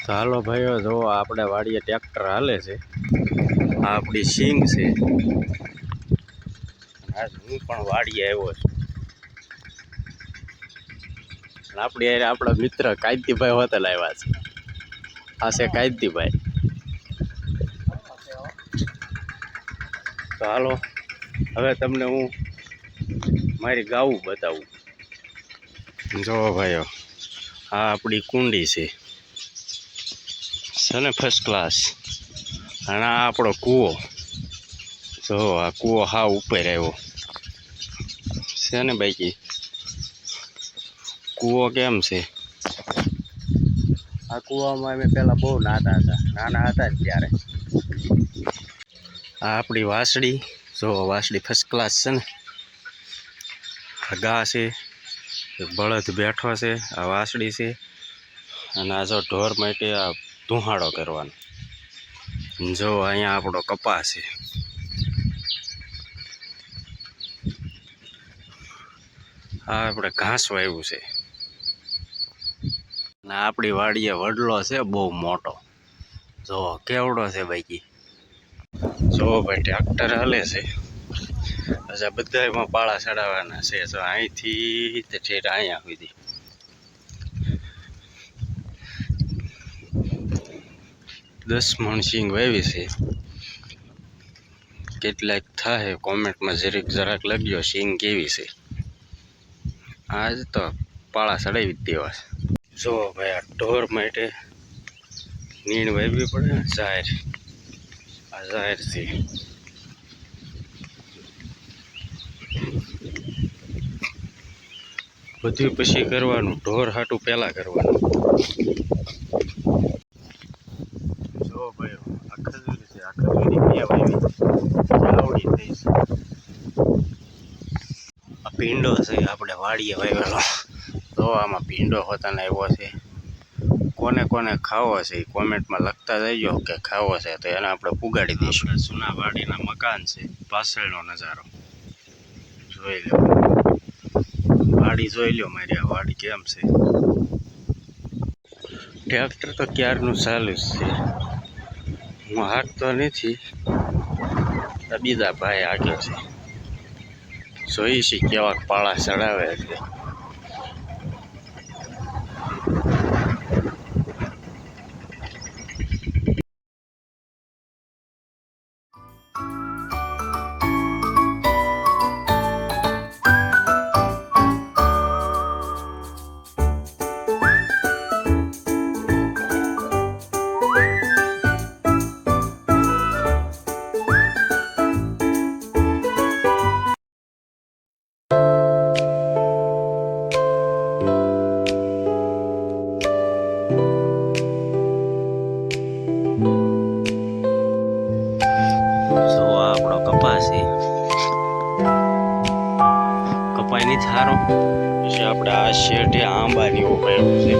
તો હાલો ભાઈઓ, જો આપણે વાડીએ ટ્રેક્ટર હાલે છે. આ આપણી સિંગ છે. આજ હું પણ વાડીએ આવ્યો છું. આપણી યારે આપણા મિત્ર કાયતીભાઈ હોતલ આવ્યા છે. આ છે કાયતીભાઈ. તો હાલો હવે તમને હું મારી ગાવું બતાવું. જો ભાઈઓ, આ આપણી કુંડી છે ને ફર્સ્ટ ક્લાસ. અને આ આપણો કૂવો. જો આ કૂવો હા ઉપર આવ્યો છે ને બાકી કૂવો કેમ છે. આ કૂવામાં અમે પહેલાં બહુ નાતા હતા, નાના હતા ને ત્યારે. આ આપણી વાસળી. જો વાસળી ફર્સ્ટ ક્લાસ છે ને. આ ગા છે, એક બળદ બેઠો છે. આ વાસળી છે. અને આ જો ઢોર માટે આ ધુહાડો કરવાનો. જો અહીંયા આપણો કપાસ છે. આ આપણે ઘાસ વાવ્યું છે. ને આપણી વાડીએ વડલો છે બહુ મોટો. જો કેવડો છે બાકી. જો ભાઈ ટ્રેક્ટર હાલે છે. અચ્છા, બધા એમાં પાળા ચડાવવાના છે. જો અહીંથી તે ઠેઠ અહીંયા સુધી 10 મણ સિંગ વાવી છે. કેટલાક થાય કોમેન્ટમાં જરાક લખજો સિંગ કેવી છે. આજ તો પાળા ચડાવી જ દેવા છે. જો ભાઈ આ ઢોર માટે નીણ વાવવી પડે ને. જાહેર આ જાહેર છે. બધું પછી કરવાનું. ઢોર હાટું પહેલાં કરવાનું. જો ભાઈ આ ખજૂરી છે. આ ખજૂરી બે વાવી આવડી થઈ છે. આ ભીંડો છે આપણે વાડીએ વાવેલો. તો આમાં ભીંડો હોતાને આવ્યો છે. કોને કોને ખાવો છે એ કોમેન્ટમાં લખતા જઈજો કે ખાવો છે તો એને આપણે પુગાડી દઈશું. જૂના વાડીના મકાન છે. પાછળનો નજારો જોઈ લો. વાડી જોઈ લો મારી. આ વાડી કેમ છે. ટ્રેક્ટર તો ક્યારનું ચાલુ જ છે. હું હાંકતો નથી. બીજા ભાઈ આગળ છે. જોઈ છે કેવાક પાળા ચડાવે છે. કપાઈ નહીં સારો. પછી આપણે આ શેઠે આંબાની ઉભેલું છે.